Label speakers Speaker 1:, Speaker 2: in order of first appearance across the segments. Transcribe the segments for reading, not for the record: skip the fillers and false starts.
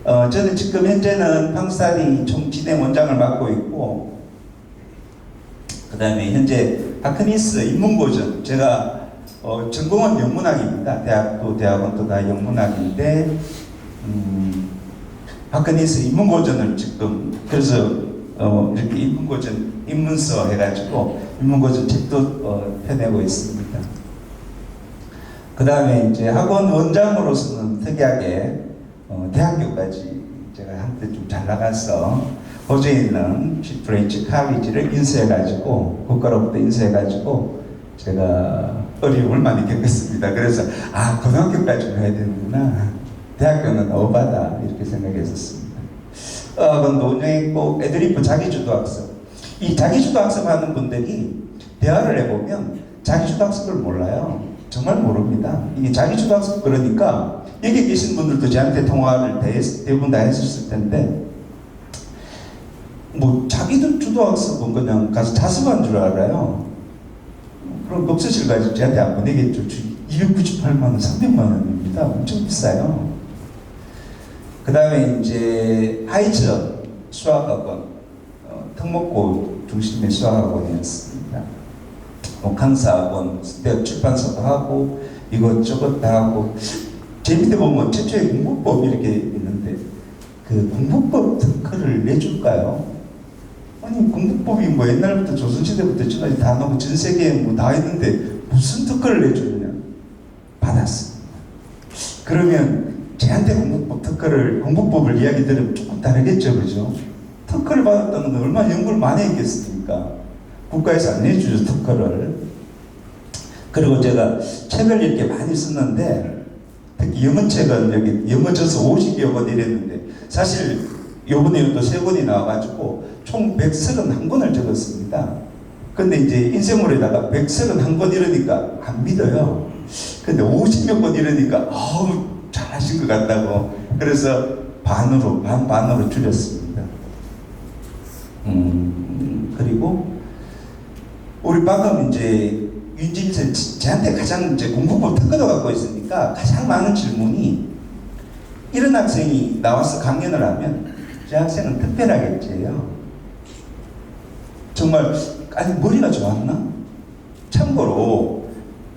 Speaker 1: 저는 지금 현재는 방사리 총진행 원장을 맡고 있고, 그 다음에 현재 하크니스 인문고전, 제가 전공은 영문학입니다. 대학도 대학원도 다 영문학인데, 하크니스 인문고전을 지금, 그래서 이렇게 인문고전 입문서 해가지고 인문고전 책도 펴내고 있습니다. 그 다음에 이제 학원 원장으로서는 특이하게 대학교까지 제가 한때 좀 잘 나가서 호주에 있는 프렌치 칼리지를 인수해가지고, 국가로부터 인수해가지고 제가 어려움을 많이 겪었습니다. 그래서 고등학교까지 가야 되는구나, 대학교는 오바다, 이렇게 생각했었습니다. 학원도 운영했고, 애드리프 자기주도학습, 이 자기주도학습 하는 분들이 대화를 해보면 자기주도학습을 몰라요. 정말 모릅니다. 이게 자기주도학습, 그러니까 여기 계신 분들도 저한테 통화를 대부분 다 했었을 텐데, 뭐 자기들 주도학습은 그냥 가서 자습한 줄 알아요. 그럼 독서실 가서 저한테 안 보내겠죠. 298만 원, 300만 원입니다. 엄청 비싸요. 그 다음에 이제 하이처 수학학원, 특목고 중심의 수학학원이었습니다. 강사학원, 출판사도 하고 이것저것 다 하고, 재밌게 보면 최초의 공부법 이렇게 있는데, 그 공부법 특허를 내줄까요? 아니, 공부법이 뭐 옛날부터 조선시대부터 지금까지 다 나오고 전 세계에 뭐 다 있는데 무슨 특허를 내주느냐? 받았습니다. 그러면 제한테 공부법을 이야기 들으면 조금 다르겠죠, 그죠? 특허를 받았다는 건 얼마나 연구를 많이 했겠습니까? 국가에서 안 내주죠, 특허를. 그리고 제가 책을 이렇게 많이 썼는데, 특히 영어책은 여기 영어 저서 50여 권 이랬는데, 사실 요번에 또 3권이 나와가지고 총 131권을 적었습니다. 근데 이제 인쇄물에다가 131권 이러니까 안 믿어요. 근데 50몇 권 이러니까 잘하신 것 같다고. 그래서 반으로 줄였습니다. 그리고 우리 방금 이제 윤진 선 저한테 가장 이제 공부법 특허도 갖고 있으니까 가장 많은 질문이, 이런 학생이 나와서 강연을 하면 저 학생은 특별하겠지요. 정말 머리가 좋았나? 참고로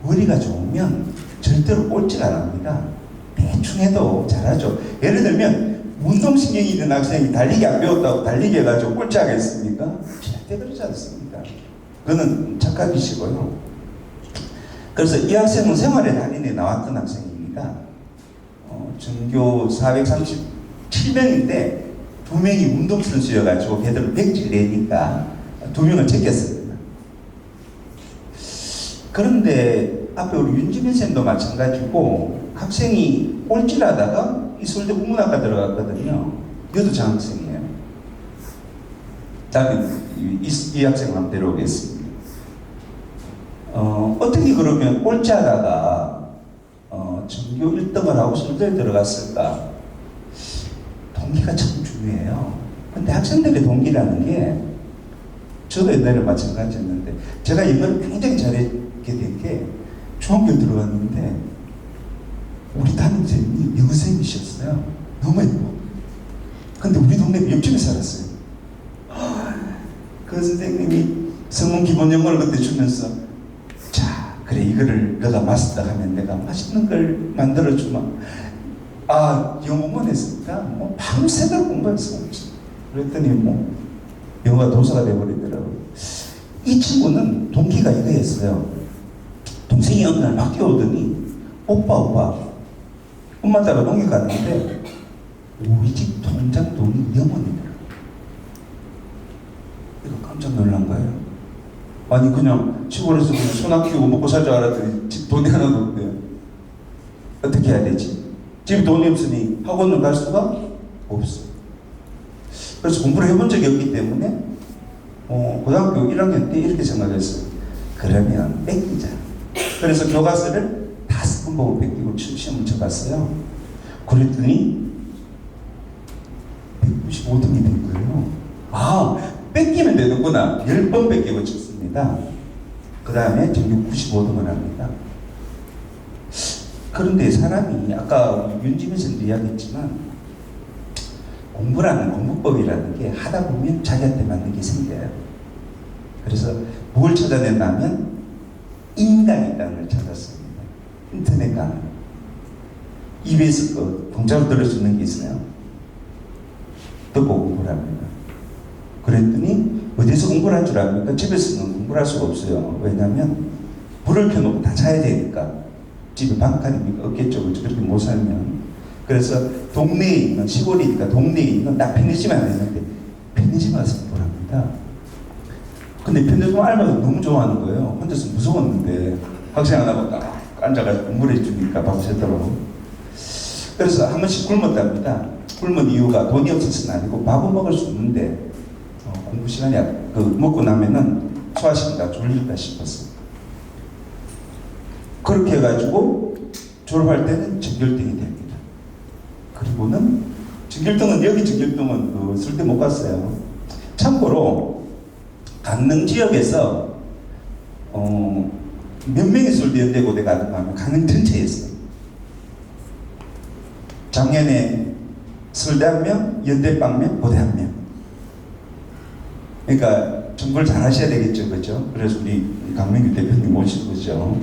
Speaker 1: 머리가 좋으면 절대로 꼴찌가 안 합니다. 대충 해도 잘하죠. 예를 들면 운동신경이 있는 학생이 달리기 안 배웠다고 달리기 해가지고 꼴찌하겠습니까? 절대 그러지 않습니다. 그거는 착각이시고요. 그래서 이 학생은 생활의 달인에 나왔던 학생입니다. 전교 437명인데 2명이 운동선수여가지고 걔들은 100질 내니까 2명을 제꼈습니다. 그런데 앞에 우리 윤지민 쌤도 마찬가지고, 학생이 꼴찌하다가 이 서울대 국문학과 들어갔거든요. 이것도 장학생이에요. 다음에 이 학생 한번 데려오겠습니다. 어떻게 그러면 꼴찌하다가 전교 1등을 하고 서울대에 들어갔을까? 동기가 참 중요해요. 근데 학생들의 동기라는 게, 저도 옛날에 마찬가지였는데, 제가 영어를 굉장히 잘하게 된 게, 중학교 들어갔는데 우리 담임선생님이 영어선생님이셨어요. 너무 예뻐. 근데 우리 동네 옆집에 살았어요. 그 선생님이 성문 기본 영어를 그때 주면서, 자, 그래, 이거를 너가 마스터하면 내가 맛있는 걸 만들어주면, 영어만 했으니까 밤새도록 공부했어. 그랬더니 영어가 도사가 돼버리더라고요. 이 친구는 동기가 이거였어요. 동생이 어느 날 막 뛰어오더니, 오빠 엄마 따라 농에 갔는데 우리 집 통장 돈이 0원이더라고요. 이거 깜짝 놀란 거예요. 아니, 그냥 시골에서 그냥 소나 키우고 먹고 살 줄 알았더니 집 돈이 하나도 없대요. 어떻게 해야 되지? 집에 돈이 없으니 학원을 갈 수가 없어. 그래서 공부를 해본 적이 없기 때문에 고등학교 1학년 때 이렇게 생각했어요. 그러면 뺏기자. 그래서 교과서를 5번 보고 뺏기고 시험을 쳐봤어요. 그랬더니 195등이 된 거예요. 뺏기면 되는구나. 10번 뺏기고 쳤습니다. 그 다음에 전교 95등을 합니다. 그런데 사람이, 아까 윤지민 선생님도 이야기했지만, 공부라는 공부법이라는 게 하다 보면 자기한테 맞는 게 생겨요. 그래서 뭘 찾아냈냐면 인강이라는 걸 찾았습니다. 인터넷 강의. EBS 공짜로 들을 수 있는 게 있어요. 듣고 공부를 합니다. 그랬더니 어디서 공부를 할 줄 압니까? 집에서는 공부를 할 수가 없어요. 왜냐하면 불을 켜놓고 다 자야 되니까. 집에 방칸이 없겠죠. 그렇게 못 살면. 그래서 동네에 있는, 시골이니까 동네에 있는 딱 편의점이 안 있는데 편의점 가서 공부를 합니다. 근데 편의점 알바도 너무 좋아하는 거예요. 혼자서 무서웠는데 학생 하나가 딱 앉아가지고 공부를 해주니까 밤새도록. 그래서 한 번씩 굶었답니다. 굶은 이유가 돈이 없어서는 아니고 밥은 먹을 수 있는데 공부 시간이 먹고 나면은 소화시킨다 졸릴까 싶었어. 그렇게 해가지고 졸업할 때는 전결등이 됩니다. 그리고는 전결등은 여기 전결등은 쓸데 못 갔어요. 참고로 강릉 지역에서 몇 명이 서울대 고대 가는가 하면 강릉 전체에서 작년에 서울대 1명, 연대 1명, 고대 1명. 그러니까 정보를 잘 하셔야 되겠죠, 그렇죠? 그래서 우리 강민규 대표님 모신 거죠.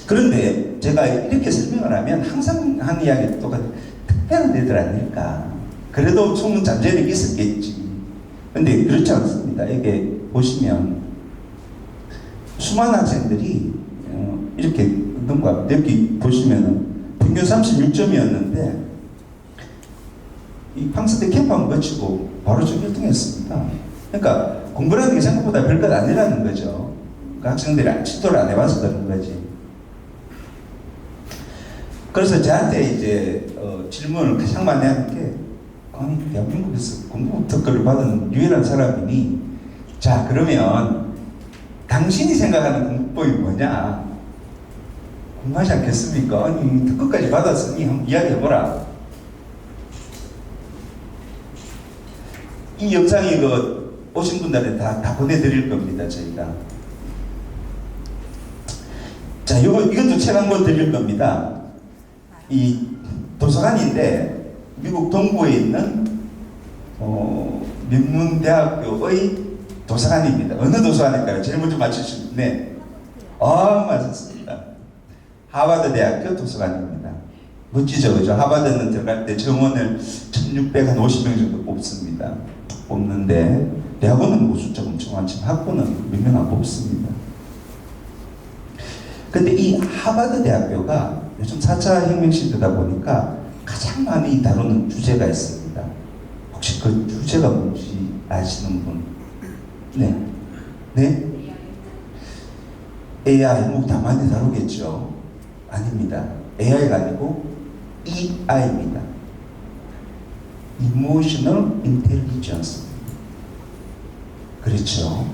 Speaker 1: 그런데 제가 이렇게 설명을 하면 항상 하는 이야기 똑같아요. 특별한 데들 아닐까. 그래도 소문 잔재력이 있었겠지. 근데 그렇지 않습니다. 이게 보시면 수많은 학생들이 이렇게 뭔가 여기 보시면은 평균 36점이었는데 이 방사대 캠프 한번 거치고 바로 전결등했습니다. 그러니까 공부라는 게 생각보다 별것 아니라는 거죠. 그러니까 학생들이 시도를 안 해봐서 그런 거지. 그래서 저한테 이제 질문을 가장 많이 하는 게 아니 대한민국에서 공부 특허를 받은 유일한 사람이니 자 그러면 당신이 생각하는 공부법이 뭐냐? 공부하지 않겠습니까? 아니 특허까지 받았으니 한번 이야기해보라. 이 영상이 오신 분들한테 다 보내드릴 겁니다. 저희가. 자, 이것도 책 한 권 드릴 겁니다. 이 도서관인데 미국 동부에 있는 명문대학교의 도서관입니다. 어느 도서관일까요? 제일 먼저 맞추시면 네. 맞았습니다. 하버드 대학교 도서관입니다. 멋지죠, 그죠? 하버드는 들어갈 때 정원을 1650명 정도 뽑습니다. 뽑는데 대학원은 뭐 숫자가 엄청 많지만 학부는 몇 명 안 뽑습니다. 근데 이 하버드 대학교가 요즘 4차 혁명 시대다 보니까 가장 많이 다루는 주제가 있습니다. 혹시 그 주제가 뭔지 아시는 분? 네. 네? AI, 뭐 다 많이 다루겠죠? 아닙니다. AI가 아니고 EI입니다. Emotional Intelligence. 그렇죠.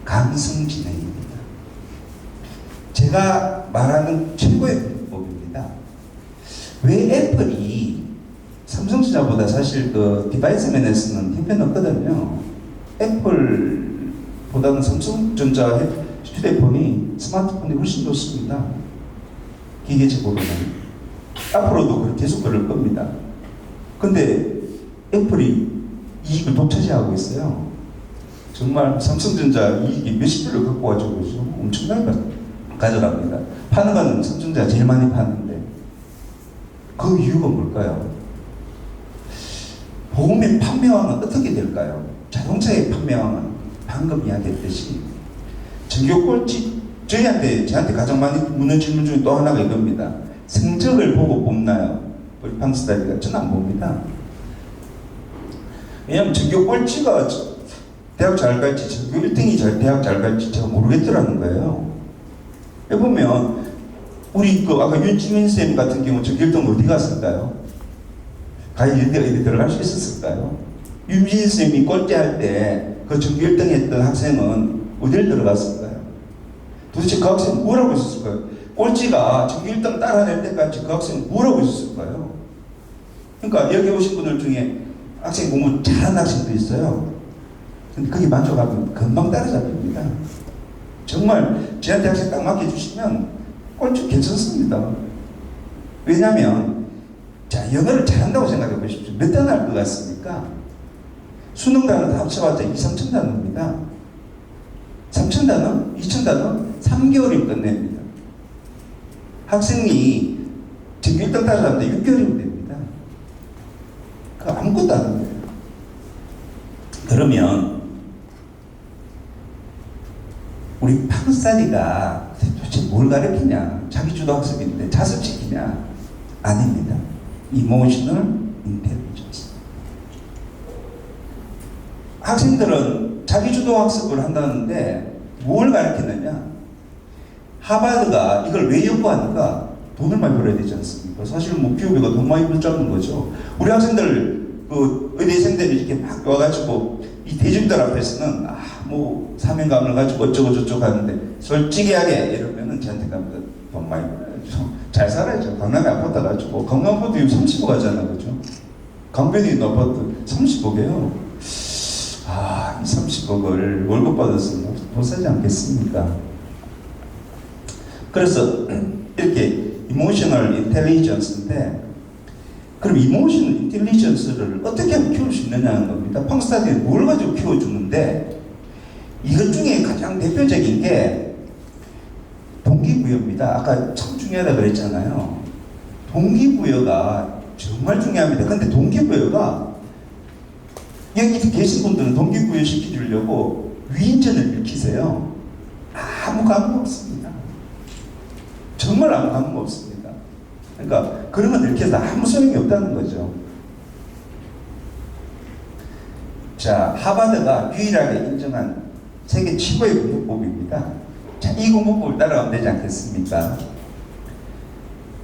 Speaker 1: 감성지능입니다. 제가 말하는 최고의 공부법입니다. 왜 애플이 삼성전자보다 사실 디바이스 면에서는 형편없거든요. 애플보다는 삼성전자 휴대폰이 스마트폰이 훨씬 좋습니다. 기계적으로는. 앞으로도 계속 그럴 겁니다. 근데 애플이 이익을 독차지하고 있어요. 정말 삼성전자 이익이 몇십 불을 갖고 가지고 엄청나게 가져갑니다. 파는 건 삼성전자가 제일 많이 파는데 그 이유가 뭘까요? 보험의 판매왕은 어떻게 될까요? 자동차의 판매왕은 방금 이야기했듯이 전교꼴찌 저한테 가장 많이 묻는 질문 중에 또 하나가 이겁니다. 성적을 보고 뽑나요? 우리 방스타디가 저는 안 봅니다. 왜냐하면 전교 꼴찌가 대학 잘 갈지 전교 1등이 대학 잘 갈지 제가 모르겠더라는 거예요. 해보면 우리 아까 윤지민 쌤 같은 경우 전교 1등 어디 갔을까요? 과연 연대가 어디 들어갈 수 있었을까요? 윤지민 쌤이 꼴찌할 때 그 전교 1등 했던 학생은 어디를 들어갔을까요? 도대체 그 학생은 뭘 하고 있었을까요? 꼴찌가 전교 1등 따라낼 때까지 그 학생은 뭘 하고 있었을까요? 그러니까 여기 오신 분들 중에 학생 공부 잘하는 학생도 있어요. 근데 거기 만족하면 금방 따라잡힙니다. 정말 저한테 학생 딱 맡겨주시면 꼴찌 괜찮습니다. 왜냐하면 자, 영어를 잘한다고 생각해 보십시오. 몇 단어 할 것 같습니까? 수능 단어 다 합쳐봤자 2, 3천 단어입니다. 3천 단어? 2천 단어? 3개월이면 끝냅니다. 학생이 지금 1등 따라하는데 6개월이면 됩니다. 그 아무것도 안 합니다. 그러면 우리 팡스타디가 도대체 뭘 가르치냐? 자기주도 학습인데 자습시키냐? 아닙니다. Emotional Intelligence. 학생들은 자기주도 학습을 한다는데 뭘 가르치느냐? 하버드가 이걸 왜 연구하는가? 돈을 많이 벌어야 되지 않습니까? 사실 뭐 기업이가 돈 많이 벌자는 거죠. 우리 학생들 그 의대생들이 이렇게 막 와가지고 이 대중들 앞에서는 뭐 사명감을 가지고 어쩌고 저쩌고 하는데 솔직하게 이러면은 저한테 가면 돈 많이 벌어야죠. 잘 살아야죠. 강남에 아파트 가지고 강남아파트 30억 하잖아, 그죠? 강변에 있는 아파트 30억이에요. 이 30억을 월급 받아서 못 사지 않겠습니까? 그래서 이렇게 이모셔널 인텔리전스인데, 그럼 이모셔널 인텔리전스를 어떻게 하면 키울 수 있느냐는 겁니다. 팡스타디는 뭘 가지고 키워주는데, 이것 중에 가장 대표적인 게 동기부여입니다. 아까 참 중요하다 그랬잖아요. 동기부여가 정말 중요합니다. 근데 동기부여가 여기 계신 분들은 동기부여 시키려고 위인전을 일으키세요. 아무 감흥 없습니다. 정말 아무 감흥 없습니다. 그러니까 그런 건 이렇게 해서 아무 소용이 없다는 거죠. 자, 하버드가 유일하게 인정한 세계 최고의 공부법입니다. 자, 이 공부법을 따라가면 되지 않겠습니까?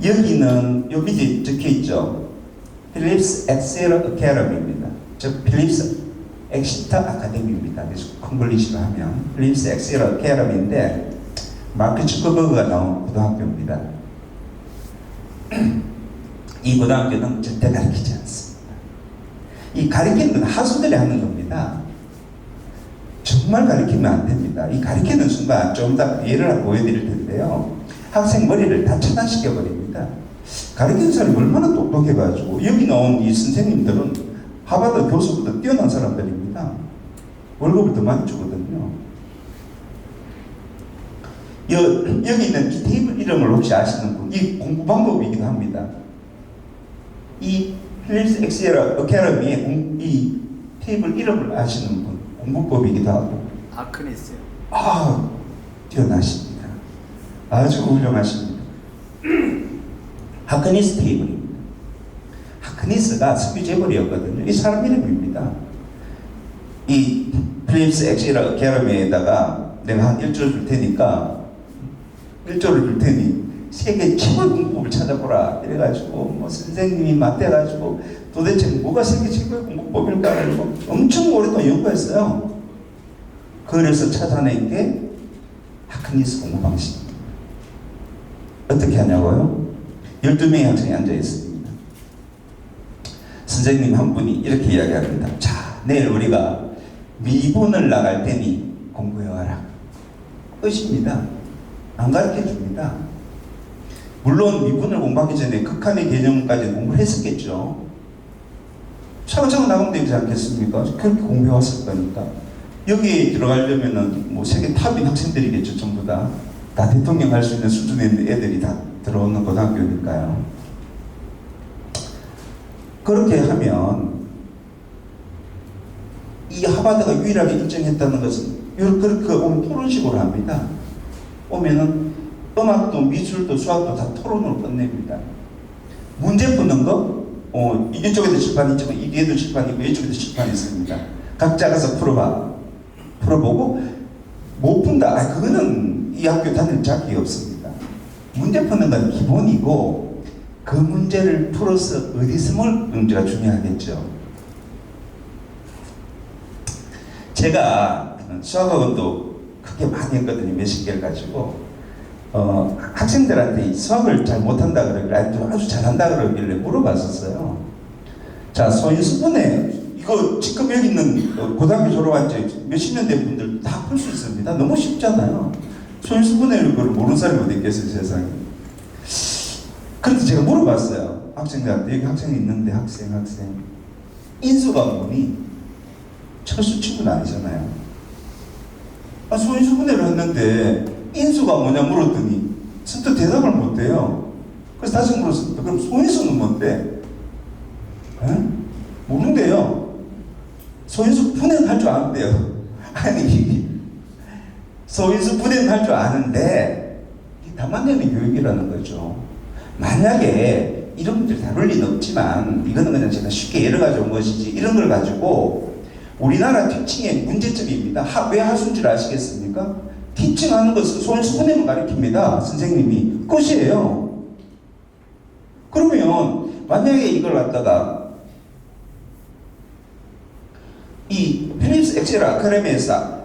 Speaker 1: 여기는 요 밑에 적혀 있죠. 필립스 엑셀 어카데미입니다. 즉 필립스 엑시터 아카데미입니다. 그래서 콩글리시로 하면 필립스 엑셀 어카데미인데 마크 주커버그가 나온 고등학교입니다. 이 고등학교는 절대 가르치지 않습니다. 이 가르치는 건 하수들이 하는 겁니다. 정말 가르치면 안 됩니다. 이 가르치는 순간 좀 더 예를 보여드릴 텐데요. 학생 머리를 다 차단시켜 버립니다. 가르치는 사람이 얼마나 똑똑해가지고 여기 나온 이 선생님들은 하버드 교수보다 뛰어난 사람들입니다. 월급을 더 많이 주거든요. 여기 있는 이 테이블 이름을 혹시 아시는 분? 이 공부 방법이기도 합니다. 이 필립스 엑셀 어카데미의 이 테이블 이름을 아시는 분? 공부법이기도 하고.
Speaker 2: 아크니스요.
Speaker 1: 뛰어나십니다. 아주 훌륭하십니다. 하크니스 테이블입니다. 하크니스가 석유 재벌이었거든요. 이 사람 이름입니다. 이 필립스 엑셀 어카데미에다가 내가 한 1조 줄 테니까 1조를 줄 테니 세계 최고의 공부법을 찾아보라 이래가지고 뭐 선생님이 맞대가지고 도대체 뭐가 세계 최고의 공부법일까 하고 엄청 오랫동안 연구했어요. 그래서 찾아낸 게 하크니스 공부 방식입니다. 어떻게 하냐고요? 12명의 학생이 앉아 있습니다. 선생님 한 분이 이렇게 이야기합니다. 자, 내일 우리가 미분을 나갈 테니 공부해와라. 끝입니다. 안 가르쳐 줍니다. 물론 미분을 공부하기 전에 극한의 개념까지 공부를 했었겠죠. 차근차근 나가면 되지 않겠습니까? 그렇게 공부해 왔을 거니까. 여기에 들어가려면은 뭐 세계 탑인 학생들이겠죠. 전부 다 대통령 할 수 있는 수준의 애들이 다 들어오는 고등학교니까요. 그렇게 하면 이 하버드가 유일하게 인정했다는 것은 그렇게 오면 토론식으로 합니다. 오면은 음악도 미술도 수학도 다 토론으로 끝냅니다. 문제 푸는 거 이쪽에도 칠판 있지만 이쪽에도 칠판 있고 이쪽에도 칠판이 있습니다. 각자 가서 풀어보고 못 푼다. 그거는 이 학교 다닐 자격이 없습니다. 문제 푸는 건 기본이고 그 문제를 풀어서 어디서 문제가 중요하겠죠. 제가 수학학원도 크게 많이 했거든요. 몇십 개를 가지고 학생들한테 수학을 잘 못한다 그러길래 아주 잘한다 그러길래 물어봤었어요. 자, 소인수분해 이거 지금 여기 있는 고등학교 졸업한 지 몇십 년 된 분들 다 풀 수 있습니다. 너무 쉽잖아요. 소인수분해를 그걸 모르는 사람이 어디 있겠어요, 세상에. 그래서 제가 물어봤어요. 학생들한테 여기 학생이 있는데 학생 인수가 뭐니? 철수 친구는 아니잖아요. 소인수분해를 했는데 인수가 뭐냐 물었더니 선뜻 대답을 못해요. 그래서 다시 물었습니다. 그럼 소인수는 뭔데? 에? 모른대요. 소인수 분해는 할 줄 아는데요. 아니 소인수 분해는 할 줄 아는데 담아내는 교육이라는 거죠. 만약에 이런 문제를 다룰 리는 없지만 이거는 그냥 제가 쉽게 예를 가져온 것이지 이런 걸 가지고 우리나라 티칭의 문제점입니다. 왜 하수인 줄 아시겠습니까? 티칭하는 것은 소인수 분해만 가르칩니다. 선생님이 끝이에요. 그러면 만약에 이걸 갖다가 이 필립스 엑셀 아카데미에서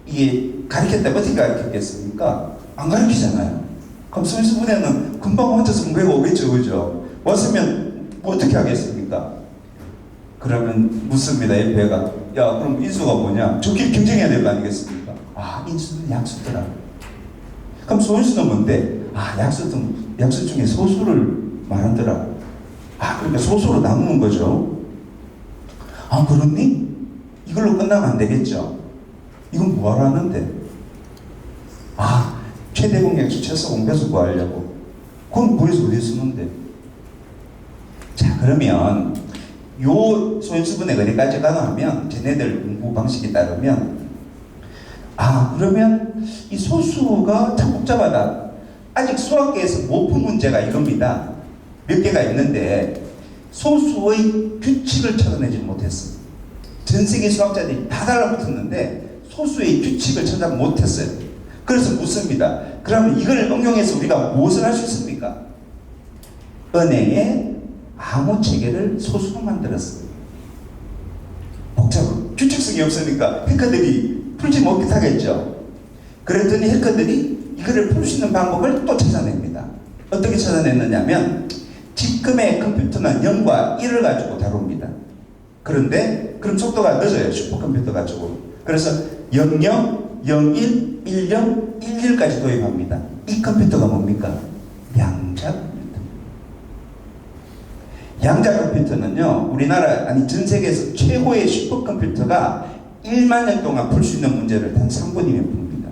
Speaker 1: 이게 가르쳤다면 어떻게 가르쳤겠습니까? 안 가르치잖아요. 그럼 소인수 분해는 금방 혼자서 공부해 오겠죠, 그죠? 왔으면 뭐 어떻게 하겠습니까? 그러면 묻습니다. 옆에가 야 그럼 인수가 뭐냐? 저끼리 경쟁해야 될 거 아니겠습니까? 아 인수는 약수더라. 그럼 소인수는 뭔데? 아 약수 중에 소수를 말하더라. 아 그러니까 소수로 나누는 거죠. 아 그렇니? 이걸로 끝나면 안 되겠죠. 이건 뭐 하라는데? 아 최대 공약수 최소 공배수 구하려고. 그건 구해서 어디 쓰는데? 자 그러면 요 소인수분해 어디까지 가능하면 쟤네들 공부 방식에 따르면 그러면 이 소수가 참 복잡하다. 아직 수학계에서 못 푼 문제가 이겁니다. 몇 개가 있는데 소수의 규칙을 찾아내지 못했어요. 전 세계 수학자들이 다 달라붙었는데 소수의 규칙을 찾아 못했어요. 그래서 묻습니다. 그러면 이걸 응용해서 우리가 무엇을 할 수 있습니까? 은행에 암호 체계를 소수로 만들었어요. 복잡한 규칙성이 없으니까 해커들이 풀지 못하겠죠. 그랬더니 해커들이 이거를 풀 수 있는 방법을 또 찾아냅니다. 어떻게 찾아냈느냐면 지금의 컴퓨터는 0과 1을 가지고 다룹니다. 그런데 그럼 속도가 늦어요. 슈퍼컴퓨터 가지고. 그래서 00, 01, 10, 11까지 도입합니다. 이 컴퓨터가 뭡니까? 양자 컴퓨터. 양자 컴퓨터는요, 우리나라, 아니 전 세계에서 최고의 슈퍼컴퓨터가 1만 년 동안 풀 수 있는 문제를 단 3분이면 풉니다.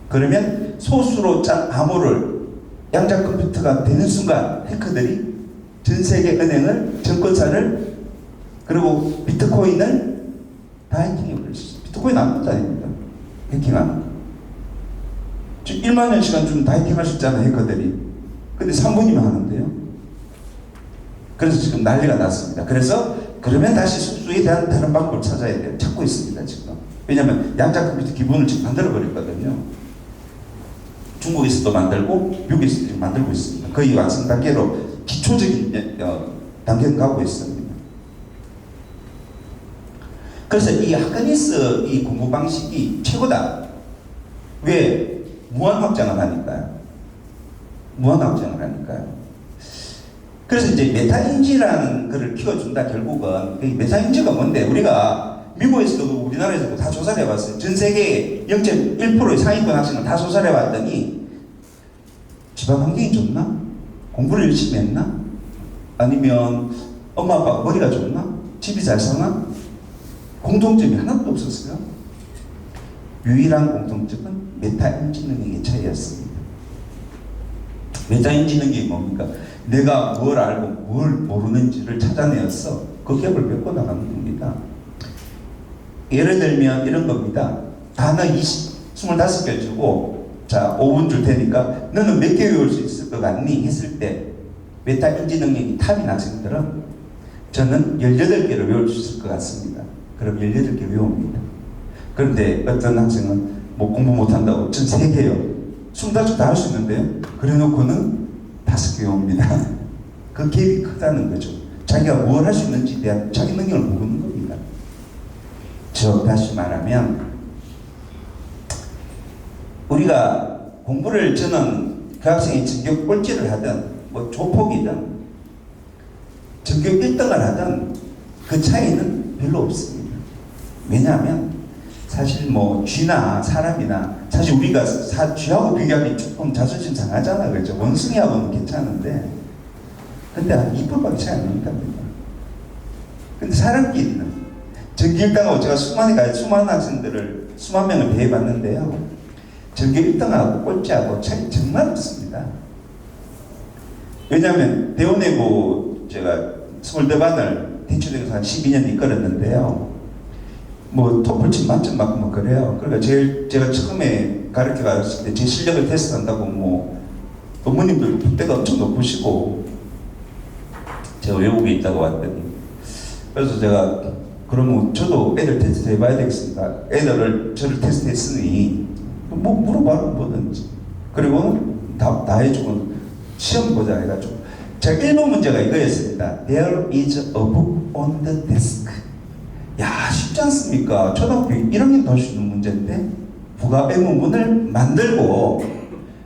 Speaker 1: 그러면 소수로 짠 암호를 양자 컴퓨터가 되는 순간 해커들이 전 세계 은행을, 증권사를, 그리고 비트코인을 다 해킹해 버릴 수 있어요. 비트코인 아무것도 아닙니다. 해킹하는 거. 1만 년 시간 주면 다 해킹할 수 있잖아요, 해커들이. 근데 3분이면 하는데요. 그래서 지금 난리가 났습니다. 그래서 그러면 다시 소수에 대한 다른 방법을 찾아야 돼요. 찾고 있습니다, 지금. 왜냐하면 양자 컴퓨터 기본을 지금 만들어 버렸거든요. 중국에서도 만들고 미국에서도 만들고 있습니다. 거의 완성 단계로 기초적인 단계는 가고 있습니다. 그래서 이 하카니스 이 공부 방식이 최고다. 왜? 무한 확장을 하니까요. 무한 확장을 하니까요. 그래서 이제 메타인지라는 거를 키워준다. 결국은 이 메타인지가 뭔데? 우리가 미국에서도 우리나라에서도 다 조사를 해봤어요. 전 세계 0.1%의 상위권 학생을 다 조사를 해봤더니 집안 환경이 좋나? 공부를 열심히 했나? 아니면 엄마 아빠가 머리가 좋나? 집이 잘 사나? 공통점이 하나도 없었어요. 유일한 공통점은 메타인지 능력의 차이였습니다. 메타인지 능력이 뭡니까? 내가 뭘 알고 뭘 모르는지를 찾아내어서 그 갭을 메꿔 나가는 겁니다. 예를 들면 이런 겁니다. 단어 25개 주고 자 5분 줄 테니까 너는 몇 개 외울 수 있을 것 같니? 했을 때 메타인지 능력이 탑인 학생들은 저는 18개를 외울 수 있을 것 같습니다. 그럼 18개 외웁니다. 그런데 어떤 학생은 뭐 공부 못한다고 전 3개요. 25다 할 수 있는데요. 그래 놓고는 5개 외웁니다. 그 갭이 크다는 거죠. 자기가 뭘 할 수 있는지에 대한 자기 능력을 모르는 겁니다. 다시 말하면 우리가 공부를 저는 그 학생이 전교 꼴찌를 하든 뭐 조폭이든 전교 1등을 하든 그 차이는 별로 없습니다. 왜냐하면 사실 뭐 쥐나 사람이나 사실 우리가 쥐하고 비교하기 조금 자존심 상하잖아. 그렇죠? 원숭이하고는 괜찮은데 근데 한 2%밖에 차이 안 납니다. 근데 사람끼리는 전교 1등하고 제가 수많은 학생들을 수만 명을 대해봤는데요. 전교 1등하고 꼴찌하고 차이 정말 없습니다. 왜냐하면 대원외고 제가 서울대반을 대출해서 한 12년 이끌었는데요. 뭐 토플 만점 맞고 뭐 그래요. 그러니까 제가 처음에 가르쳐 갔을 때 제 실력을 테스트한다고 뭐 어머님들 분대가 엄청 높으시고 제가 외국에 있다고 왔더니 그래서 제가 그러면 저도 애들 테스트 해봐야 되겠습니다. 애들을 저를 테스트했으니 뭐 물어봐라 뭐든지. 그리고 다 해주고 시험 보자 해가지고 제가 1번 문제가 이거였습니다. There is a book on the desk. 야, 쉽지 않습니까? 초등학교 1학년 도 할 수 있는 문제인데 부가 의문문을 만들고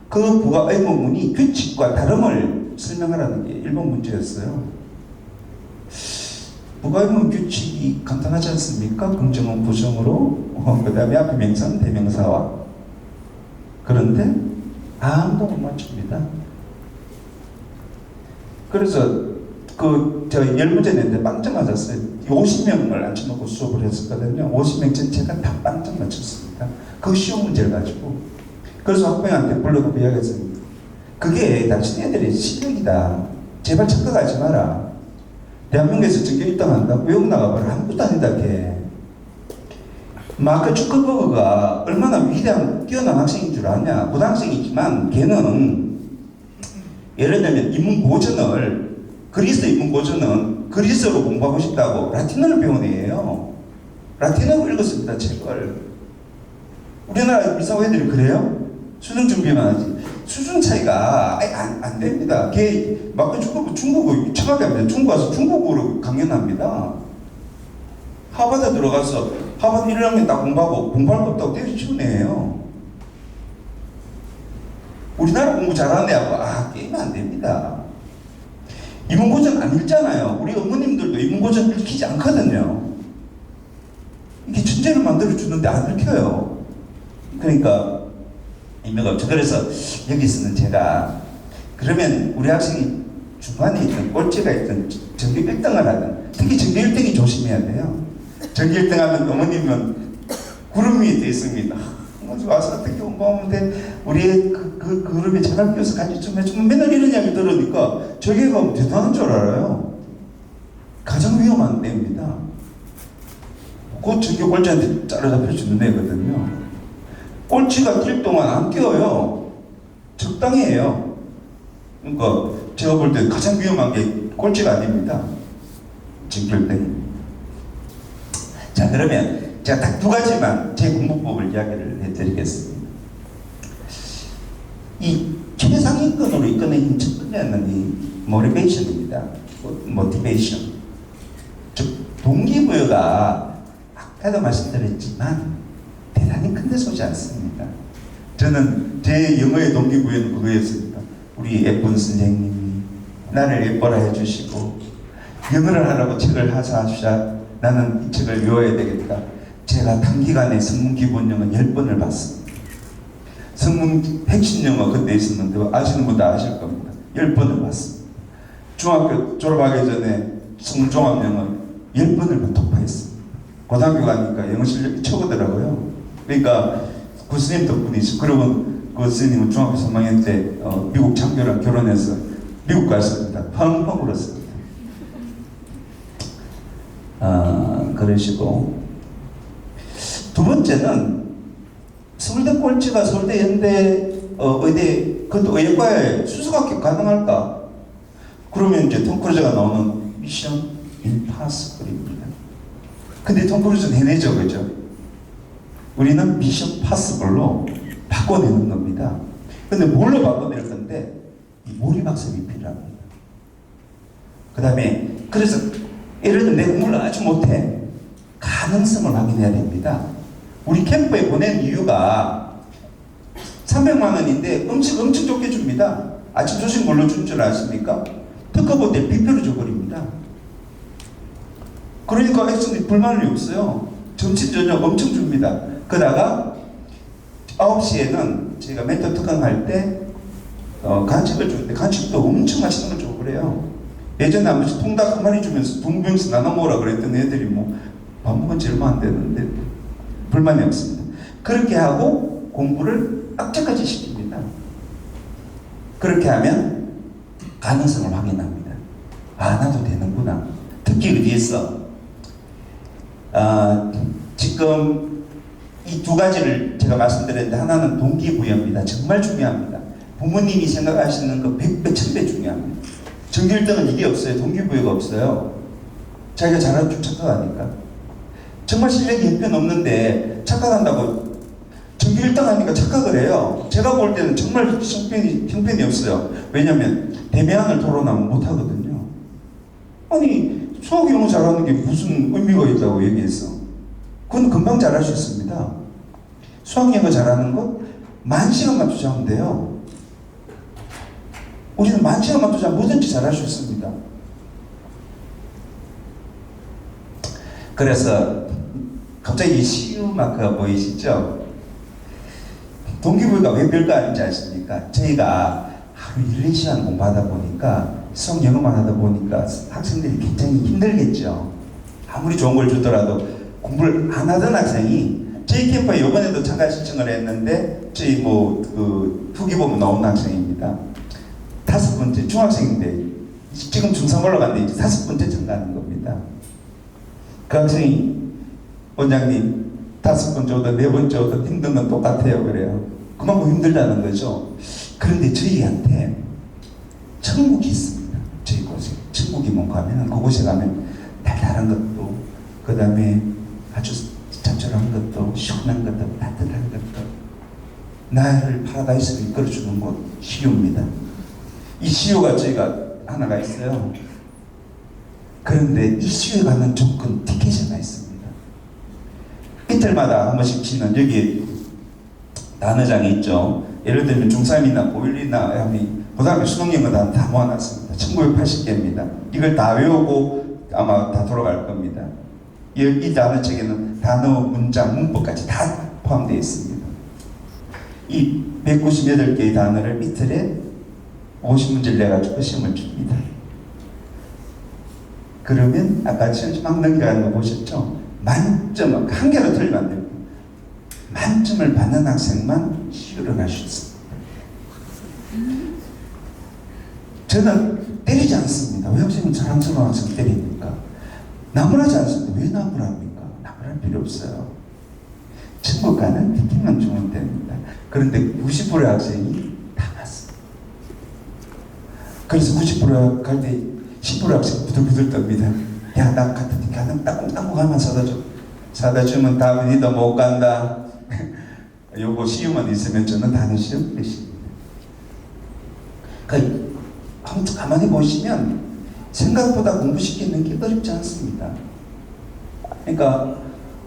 Speaker 1: 그 부가 의문문이 규칙과 다름을 설명하라는 게 1번 문제였어요. 부가 의문 규칙이 간단하지 않습니까? 긍정은 부정으로, 그 다음에 앞에 명사는 대명사와. 그런데 아무도 못 맞춥니다. 그래서 저 10문제 냈는데 빵점 맞았어요. 50명을 앉혀놓고 수업을 했었거든요. 50명 전체가 다 빵점 맞췄습니다. 그 쉬운 문제를 가지고. 그래서 학부형한테 불러놓고 이야기했습니다. 그게 당신 애들의 실력이다. 제발 착각하지 마라. 대한민국에서 전교 1등 한다? 외국 나가봐라. 아무것도 아니다, 걔. 마크 주커버그가 얼마나 위대한 뛰어난 학생인 줄 아냐? 고등학생이지만 걔는 예를 들면 인문고전을 그리스 인문고전은 그리스어로 공부하고 싶다고 라틴어를 배운 애예요. 라틴어를 읽었습니다, 책을. 우리나라 미사고 애들이 그래요? 수능 준비만 하지. 수준 차이가 안 됩니다. 걔 마크 주커버그 중국어 청하게 합니다. 중국 가서 중국어로 강연합니다. 하버드 들어가서 하버드 1학년 딱 공부할 거 없다고 되게 쉬운 애예요. 우리나라 공부 잘하는 애하고 게임 안 됩니다. 인문고전 안 읽잖아요. 우리 어머님들도 인문고전 읽히지 않거든요. 이게 천재를 만들어주는데 안 읽혀요. 그러니까 그래서 여기서는 제가 그러면 우리 학생이 중간에 있든 꼴찌가 있든 전교 1등을 하든 특히 전교 1등이 조심해야 돼요. 전교 1등 하면 어머님은 구름 위에 돼 있습니다. 와서 어떻게 공부하면 돼? 우리의 그 그룹에 잘 끼워서 같이 좀 해주면 맨날 이런 이야기 들으니까 저기가 대단한 줄 알아요. 가장 위험한 때입니다. 그 전교 꼴찌한테 따라잡혀주는 애거든요. 꼴찌가 뛸 동안 안 뛰어요. 적당히 해요. 그러니까 제가 볼 때 가장 위험한 게 꼴찌가 아닙니다. 전교 1등. 자, 그러면 제가 딱 두 가지만 제 공부법을 이야기를 해드리겠습니다. 이 최상위권으로 이끌어낸 첫 번째는 이 motivation입니다. motivation. 즉 동기부여가 아까도 말씀드렸지만 대단히 큰 데 쏘지 않습니다. 저는 제 영어의 동기부여는 그거였습니다. 우리 예쁜 선생님이 나를 예뻐라 해주시고 영어를 하라고 책을 하사하시자 나는 이 책을 외워야 되겠다. 제가 단기간에 성문기본영어 10번을 봤습니다. 성문 핵심 영어 그때 있었는데 아시는 분도 아실 겁니다. 10번을 봤습니다. 중학교 졸업하기 전에 성문종합영어 10번을 독파했습니다. 고등학교 가니까 영어 실력이 최고더라고요. 그러니까 그 스님 덕분이죠. 그리고 그 스님은 중학교 3학년 때 미국 장교랑 결혼해서 미국 갔습니다. 펑펑 울었습니다. 그러시고 두 번째는 서울대 꼴찌가 서울대 연대 의대 그것도 의과에 수석 합격 가능할까? 그러면 이제 톰 크루즈가 나오는 미션 임파서블입니다. 근데 톰 크루즈는 해내죠, 그죠? 우리는 미션 파서블로 바꿔내는 겁니다. 근데 뭘로 바꿔낼 건데 이 몰입학습이 필요합니다. 그 다음에 그래서 예를 들면 내가 공부를 아주 못해. 가능성을 확인해야 됩니다. 우리 캠프에 보낸 이유가 300만 원인데 음식 엄청 좋게 줍니다. 아침 조식 뭘로 준 줄 아십니까? 특허 볼 때 뷔페로 줘버립니다. 그러니까 학생들이 불만이 없어요. 점심 저녁 엄청 줍니다. 그러다가 9시에는 제가 멘토 특강할 때 간식을 주는데 간식도 엄청 맛있는 걸 주고 그래요. 예전에 한 번씩 통닭 한 마리 주면서 둥병씩 나눠 먹으라 그랬던 애들이 뭐 밥 먹은 지 얼마 안 됐는데 불만이 없습니다. 그렇게 하고 공부를 악착같이 시킵니다. 그렇게 하면 가능성을 확인합니다. 아, 나도 되는구나. 특히 어디에서? 지금 이 두 가지를 제가 말씀드렸는데, 하나는 동기부여입니다. 정말 중요합니다. 부모님이 생각하시는 거 100배, 1000배 중요합니다. 전교 1등은 이게 없어요. 동기부여가 없어요. 자기가 잘하는 줄 착각하니까. 정말 실력이 형편없는데 착각한다고 전교 1등 하니까 착각을 해요. 제가 볼 때는 정말 형편이 없어요. 왜냐면 대면을 토론하면 못하거든요. 아니, 수학 영어 잘하는 게 무슨 의미가 있다고 얘기했어. 그건 금방 잘할 수 있습니다. 수학 영어 잘하는 것 10,000시간만 투자하면 돼요. 우리는 10,000시간만 투자하면 뭐든지 잘할 수 있습니다. 그래서 갑자기 CU 마크가 보이시죠? 동기부여가 왜 별거 아닌지 아십니까? 저희가 하루 1~2시간 공부하다 보니까 수학 영어만 하다 보니까 학생들이 굉장히 힘들겠죠. 아무리 좋은 걸 주더라도 공부를 안 하던 학생이 저희 캠프에 이번에도 참가 신청을 했는데 저희 그 후기 보면 나온 학생입니다. 5번째 중학생인데 지금 중3 올라갔는데 이제 5번째 참가하는 겁니다. 그 학생이 원장님 5번째 오든 4번째 오든 힘든 건 똑같아요. 그래요. 그만큼 힘들다는 거죠. 그런데 저희한테 천국이 있습니다. 저희 곳에. 천국이 뭔가 하면 그곳에 가면 달달한 것도, 그 다음에 아주 짭짤한 것도, 시원한 것도, 따뜻한 것도, 나를 파라다이스로 이끌어주는 곳, CU입니다. 이 CU가 저희가 하나가 있어요. 그런데 이 CU에 가는 조건, 티켓이 하나 있습니다. 이틀마다 한 번씩 치는 여기 단어장이 있죠. 예를 들면 중3이나 고1이나 하면 고등학교 수능영어 다 모아놨습니다. 1980개입니다. 이걸 다 외우고 아마 다 돌아갈 겁니다. 이 단어책에는 단어, 문장, 문법까지 다 포함되어 있습니다. 이 198개의 단어를 이틀에 50문제를 내가지고 시험을 줍니다. 그러면 아까 시험 막 넘겨가는 거 보셨죠? 만점, 한 개로 틀리면 안 됩니다. 만점을 받는 학생만 CU를 갈 수 있습니다. 저는 때리지 않습니다. 왜 학생은 자랑스러운 학생 때립니까? 나무라지 않습니다. 왜 나무랍니까? 나무랄 필요 없어요. 천국 가는 티켓만 주면 됩니다. 그런데 90%의 학생이 다 갔습니다. 그래서 90% 갈 때 10% 학생 부들부들 떱니다. 야, 나 같은 티켓 하나 따끔따끔 하면 사다 줘. 사다 주면 다음에 니도 못 간다. 요거 CU만 있으면 저는 다른 시험 끝입니다. 한번 가만히 보시면 생각보다 공부시키는 게 어렵지 않습니다. 그러니까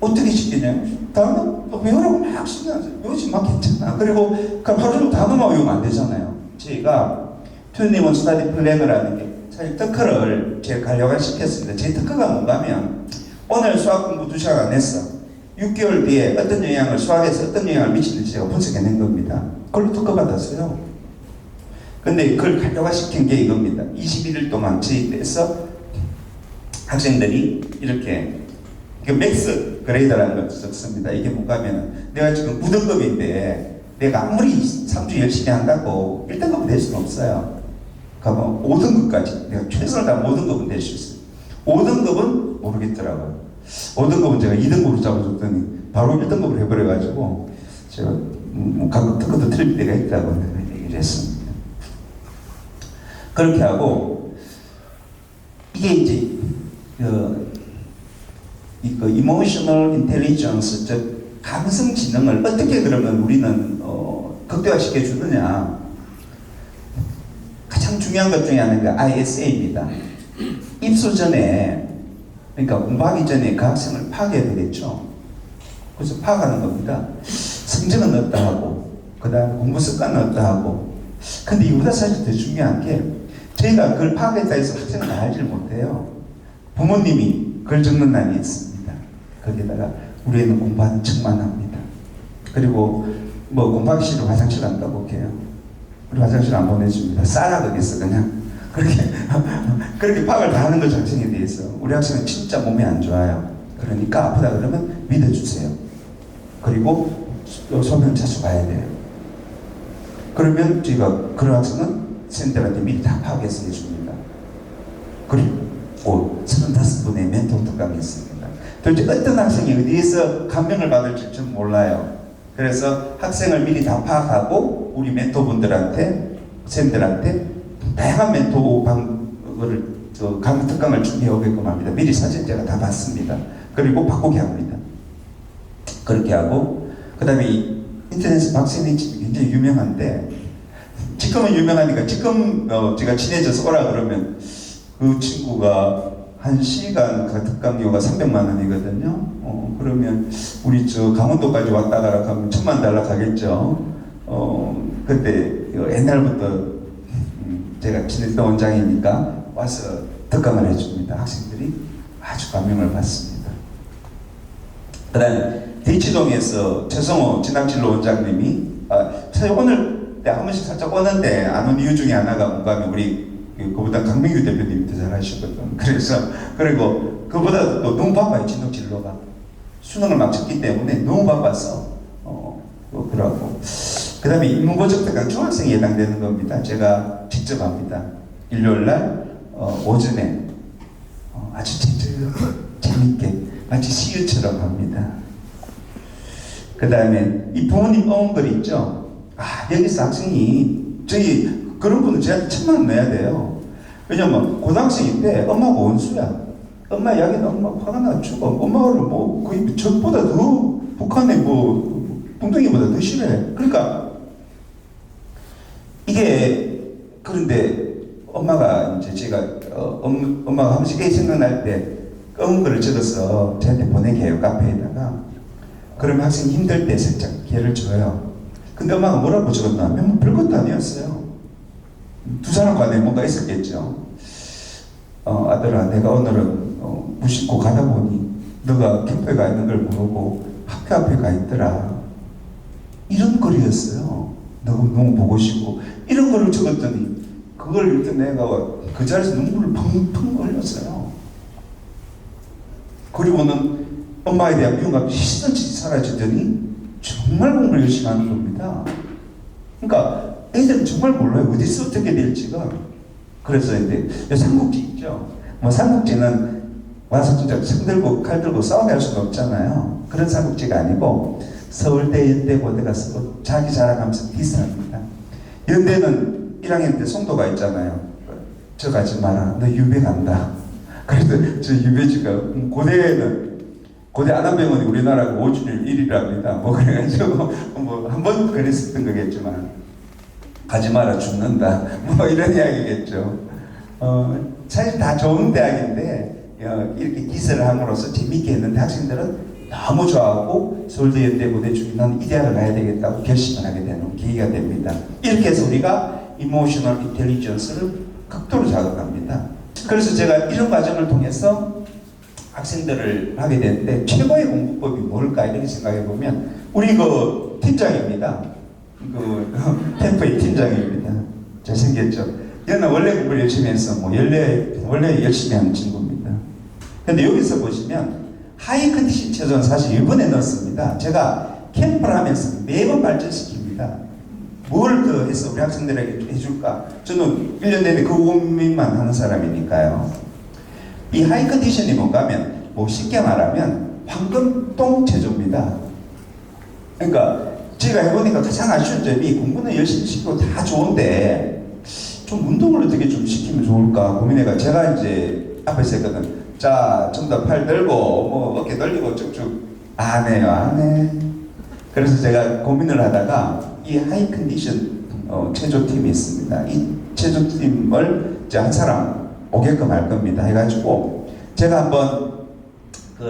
Speaker 1: 어떻게 시키냐? 단어 외우라고 막 시키면서 요즘 막 괜찮아. 그리고 그럼 하루 종일 단어만 외우면 안 되잖아요. 저희가 투니먼 스타디 플래너라는 게 사실 특허를 제가 가려고 시켰습니다. 제 특허가 뭔가 하면 오늘 수학 공부 2시간 안 했어. 6개월 뒤에 어떤 영향을, 수학에서 어떤 영향을 미치는지 제가 분석해낸 겁니다. 그걸로 특허 받았어요. 근데 그걸 가려화시킨 게 이겁니다. 21일 동안 저희 때에서 학생들이 이렇게 맥스 그레이더라는 걸 썼습니다. 이게 뭔가 하면 내가 지금 9등급인데 내가 아무리 3주 열심히 한다고 1등급은 될 수는 없어요. 그러면 5등급까지 내가 최선을 다한 5등급은 될 수 있어요. 5등급은 모르겠더라고요. 5등급은 제가 2등급으로 잡아줬더니 바로 1등급을 해버려가지고 제가 가끔 특허도 틀릴 때가 있다고 얘기를 했습니다. 그렇게 하고 이게 이제 이모셔널 인텔리전스, 즉 감성 지능을 어떻게 그러면 우리는 극대화시켜 주느냐. 가장 중요한 것 중에 하나가 ISA입니다. 입소 전에, 그러니까 공부하기 전에 그 학생을 파악해야 되겠죠. 그래서 파악하는 겁니다. 성적은 어떠 하고, 그 다음 공부 습관은 어떠 하고. 근데 이보다 사실 더 중요한 게 저희가 그걸 파악했다 해서 학생을 알지를 못해요. 부모님이 글 적는 날이 있습니다. 거기다가 우리 애는 공부하는 척만 합니다. 그리고 공부하기 싫으면 화장실 간다고 해요. 우리 화장실 안 보내줍니다. 싸라 거기서 그냥. 그렇게 그렇게 파악을 다 하는 거죠, 학생에 대해서. 우리 학생은 진짜 몸이 안 좋아요. 그러니까 아프다 그러면 믿어주세요. 그리고 소변 자주 가야 돼요. 그러면 저희가 그런 학생은 선생님들한테 미리 다 파악해서 해줍니다. 그리고 35분의 멘토 특강이 있습니다. 도대체 어떤 학생이 어디에서 감명을 받을지 좀 몰라요. 그래서 학생을 미리 다 파악하고 우리 멘토분들한테, 선생님들한테 다양한 멘토 방법을 강의 특강을 준비해 오게끔 합니다. 미리 사진 제가 다 봤습니다. 그리고 바꾸게 합니다. 그렇게 하고 그 다음에 인터넷에 박세민 집이 굉장히 유명한데 지금은 유명하니까 지금 제가 친해져서 오라 그러면 그 친구가 1시간 그 특강료가 300만 원이거든요. 그러면 우리 저 강원도까지 왔다 가라 하면 1000만 달러 가겠죠. 그때 옛날부터 제가 친했던 원장이니까 와서 특강을 해줍니다. 학생들이 아주 감명을 받습니다. 그 다음에 대치동에서 최성호 진학진로 원장님이 오늘 한 번씩 살짝 오는데 안 온 이유 중에 하나가 뭔가 하면 우리 그보다 강민규 대표님이 더 잘하시거든. 그래서 그리고 그보다 또 너무 바빠요. 진학진로가 수능을 막 쳤기 때문에 너무 바빠서 그러고 그 다음에 인문고적 특강 중학생이 해당되는 겁니다. 제가 직접 합니다. 일요일날 오전에 아주 재밌게 마치 시유처럼 합니다. 그 다음에 이 부모님 어원글 있죠? 여기서 학생이 저희 그런 분은 저한테 1000만 원 내야 돼요. 왜냐면 고등학생일 때 엄마가 원수야. 엄마 이야기는 엄마 화가 나 죽어. 엄마를 뭐 거의 적보다 더 북한의 뭐 뚱뚱이보다 더 싫어해. 그러니까 이게 그런데 엄마가 이제 제가 엄마가 한 번씩 애 생각날 때 어원글을 적어서 저한테 보내게 해요. 카페에다가. 그러면 학생이 힘들 때 살짝 기회를 줘요. 근데 엄마가 뭐라고 적었냐면 뭐 별것도 아니었어요. 두 사람 간에 뭔가 있었겠죠. 아들아, 내가 오늘은 무심코 가다 보니 너가 캠프에 가 있는 걸 모르고 학교 앞에 가 있더라. 이런 글이었어요. 너무 보고 싶고 이런 글을 적었더니 그걸 읽던 내가 그 자리에서 눈물을 펑펑 흘렸어요. 그리고는 엄마에 대한 미움과 시선치 사라지더니 정말 공부를 열심히 하는 겁니다. 그러니까 애들은 정말 몰라요. 어디서 어떻게 될지가. 그래서 이제 삼국지 있죠. 뭐 삼국지는 와서 진짜 책 들고 칼 들고 싸우게 할 수가 없잖아요. 그런 삼국지가 아니고 서울대, 연대, 고대 가서 자기 자랑하면서 디스합니다. 연대는 1학년 때 송도가 있잖아요. 저 가지 마라. 너 유배 간다. 그래서 저 유배지가 고대 안암병원이 우리나라 5주일 1위랍니다. 뭐 그래가지고 뭐 한 번 그랬었던 거겠지만 가지 마라 죽는다. 뭐 이런 이야기겠죠. 사실 다 좋은 대학인데 이렇게 기세를 함으로써 재밌게 했는데 학생들은 너무 좋아하고 서울대, 연대, 고대 중에 난 이 대학을 가야 되겠다고 결심을 하게 되는 계기가 됩니다. 이렇게 해서 우리가 이모셔널 인텔리전스를 극도로 자극합니다. 그래서 제가 이런 과정을 통해서 학생들을 하게 되는데 최고의 공부법이 뭘까 이렇게 생각해 보면 우리 그 팀장입니다. 그 캠프의 팀장입니다. 잘생겼죠. 얘는 원래 공부를 열심히 해서 원래 열심히 하는 친구입니다. 근데 여기서 보시면 하이 컨디션 체조는 사실 일본에 넣었습니다. 제가 캠프를 하면서 매번 발전시킵니다. 뭘 더 해서 우리 학생들에게 해줄까? 저는 1년 내내 그 고민만 하는 사람이니까요. 이 하이 컨디션이 뭔가 하면 뭐 쉽게 말하면 황금똥 체조입니다. 그러니까 제가 해보니까 가장 아쉬운 점이 공부는 열심히 시키고 다 좋은데 좀 운동을 어떻게 좀 시키면 좋을까 고민해가 제가 이제 앞에서 했거든. 자, 좀 더 팔 들고 뭐 어깨 돌리고 쭉쭉 안 해요. 그래서 제가 고민을 하다가 이 하이 컨디션 체조팀이 있습니다. 이 체조팀을 이제 한 사람 오게끔 할 겁니다. 해가지고 제가 한번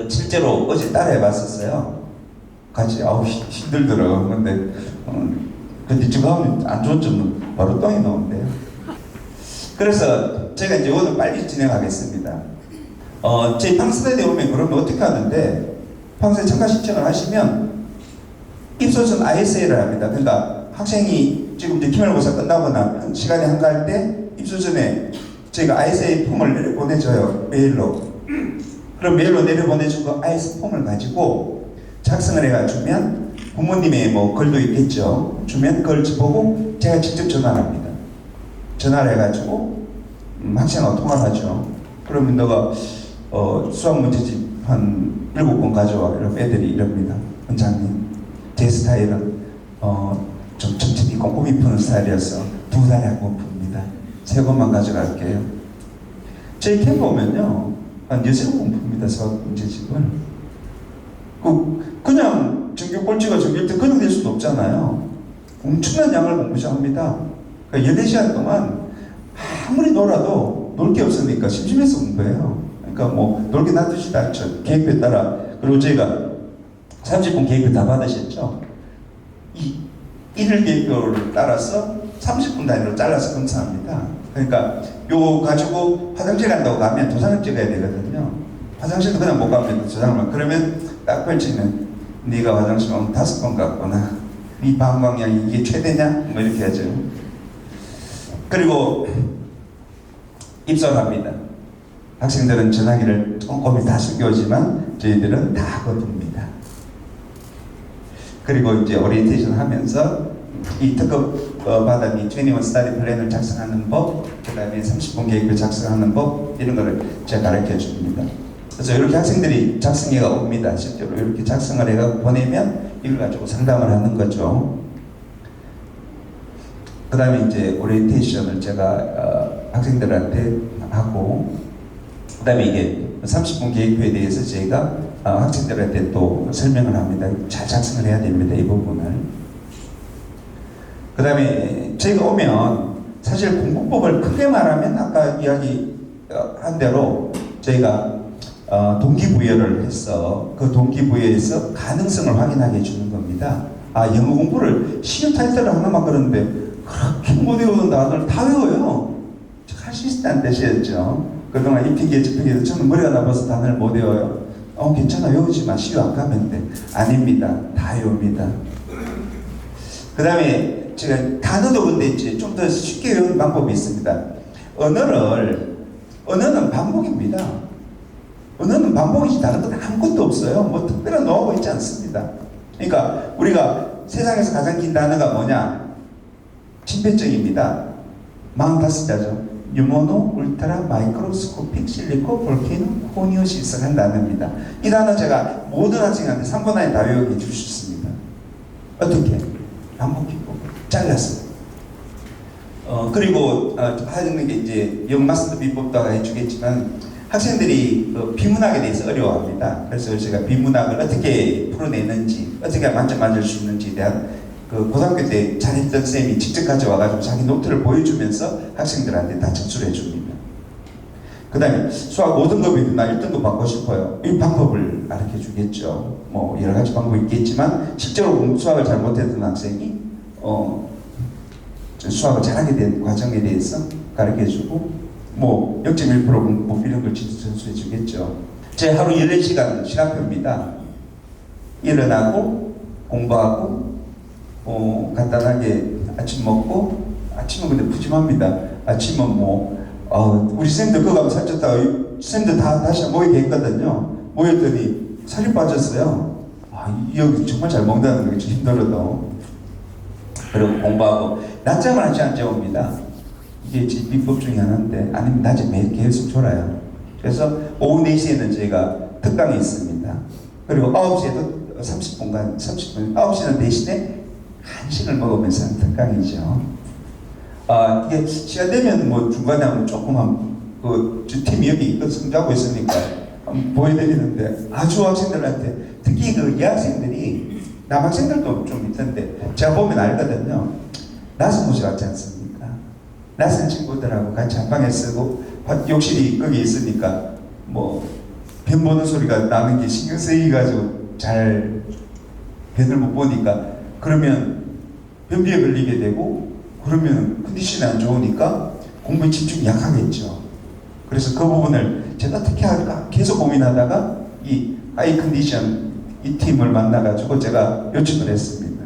Speaker 1: 실제로 어제 따라해 봤었어요. 같이 힘들더라고. 근데 지금 하면 안 좋은 점은 바로 똥이 나오는데요. 그래서 제가 이제 오늘 빨리 진행하겠습니다. 제 방사대에 오면 그러면 어떻게 하는데 방사대 참가 신청을 하시면 입소선 ISA를 합니다. 그러니까 학생이 지금 이제 기말고사 끝나고 나면 시간이 한가할 때 입소전에 저희가 ISA 폼을 내려보내줘요. 메일로. 그럼 메일로 내려보내주고 ISA 폼을 가지고 작성을 해가주면 부모님의 뭐 글도 있겠죠. 주면 그걸 보고 제가 직접 전화를 합니다. 전화를 해가지고 학생하고 통화를 하죠. 그러면 너가 수학 문제집 한 7권 가져와. 이러면 애들이 이럽니다. 원장님, 제 스타일은 좀 천천히 꼼꼼히 푸는 스타일이어서 2달에 한 권 풉니다. 3권만 가져갈게요. 저희 캠프 오면요, 한 6권 풉니다. 수학 문제집을. 그냥 전교 꼴찌가 전교 1등 그냥 될 수는 없잖아요. 엄청난 양을 공부합니다. 그러니까 14시간 동안 아무리 놀아도 놀 게 없으니까 심심해서 공부해요. 그러니까 뭐 놀게 놔두지도 않죠. 계획표에 따라. 그리고 저희가 30분 계획표 다 받으셨죠? 이 일일 계획표를 따라서 30분 단위로 잘라서 검사합니다. 그러니까 요거 가지고 화장실 간다고 가면 도장을 찍어야 되거든요. 화장실도 그냥 못 가면 도장을. 그러면 딱 펼치면 네가 화장실 오늘 5번 갔구나. 네 방광량이 이게 최대냐? 뭐 이렇게 하죠. 그리고 입설합니다. 학생들은 전화기를 꼼꼼히 다 숨겨오지만 저희들은 다 거둡니다. 그리고 이제 오리엔테이션 하면서 이 특급 받은 이 21 스터디 플랜을 작성하는 법, 그 다음에 30분 계획표 작성하는 법, 이런 거를 제가 가르쳐 줍니다. 그래서 이렇게 학생들이 작성해가 옵니다. 실제로 이렇게 작성을 해가 보내면 이걸 가지고 상담을 하는 거죠. 그 다음에 이제 오리엔테이션을 제가 학생들한테 하고, 그 다음에 이게 30분 계획표에 대해서 저희가 학생들한테 또 설명을 합니다. 잘 작성을 해야 됩니다. 이 부분을. 그 다음에 저희가 오면 사실 공부법을 크게 말하면 아까 이야기한 대로 저희가 동기부여를 해서 그 동기부여에서 가능성을 확인하게 해주는 겁니다. 영어 공부를 시험 타이틀을 하나만 그러는데 그렇게 못 외우는 단어를 다 외워요. 할 수 있다는 뜻이었죠. 그동안 입히기에 접히기에 저는 머리가 나빠서 단어를 못 외워요. 괜찮아, 외우지만 시험 안 가면 돼. 아닙니다. 다 외웁니다. 그 다음에 제가 단어도 근데 이제 좀 더 쉽게 외우는 방법이 있습니다. 언어는 반복입니다. 언어는 반복이지 다른 건 아무것도 없어요. 뭐 특별한 노하우가 있지 않습니다. 그러니까 우리가 세상에서 가장 긴 단어가 뭐냐? 침팬증입니다. 45자죠. 유모노 울트라 마이크로스코픽 실리코 볼케노 코니오시스라는 단어입니다. 이 단어 제가 모든 학생한테 3분 안에 다 외우게 해줄 수 있습니다. 어떻게? 반복해보고 잘라서. 그리고 하는 게 이제 영어 마스터 비법도 해주겠지만 학생들이 비문학에 대해서 어려워합니다. 그래서 제가 비문학을 어떻게 풀어내는지, 어떻게 만점 맞을 수 있는지에 대한 고등학교 때 잘했던 쌤이 직접 가져와가지고 자기 노트를 보여주면서 학생들한테 다 전수를 해줍니다. 그 다음에 수학 5등급이면 나 1등급 받고 싶어요. 이 방법을 가르쳐 주겠죠. 뭐 여러 가지 방법이 있겠지만 실제로 수학을 잘 못했던 학생이 수학을 잘하게 된 과정에 대해서 가르쳐 주고 뭐 0.1% 공부 이런 걸 전수해 주겠죠. 제 하루 14시간 시간표입니다. 일어나고 공부하고 간단하게 아침 먹고, 아침은 근데 푸짐합니다. 아침은 우리 쌤들 그거 가면 살쪘다가 쌤들 다 다시 모이게 했거든요. 모였더니 살이 빠졌어요. 여기 정말 잘 먹는다는 게 좀 힘들어도. 그리고 공부하고 낮잠을 한 시간 재웁니다. 이게 제 비법 중에 하나인데, 아니면 낮에 매일 계속 졸아요. 그래서 오후 4시에는 저희가 특강이 있습니다. 그리고 9시에도 30분, 9시는 대신에 간식을 먹으면서 하는 특강이죠. 이게 시간 되면 뭐 중간에 한번 조금만 팀이 여기 성장하고 있으니까 한번 보여드리는데, 아주 학생들한테 특히 여학생들이 남학생들도 좀 있던데 제가 보면 알거든요. 낯선 곳에 왔지 않습니까? 낯선 친구들하고 같이 한 방에 쓰고 욕실이 거기 있으니까 뭐 변 보는 소리가 나는 게 신경 쓰이가지고 잘 변을 못 보니까, 그러면 변비에 걸리게 되고, 그러면 컨디션이 안 좋으니까 공부에 집중이 약하겠죠. 그래서 그 부분을 제가 어떻게 할까 계속 고민하다가 이 하이 컨디션 이 팀을 만나가지고 제가 요청을 했습니다.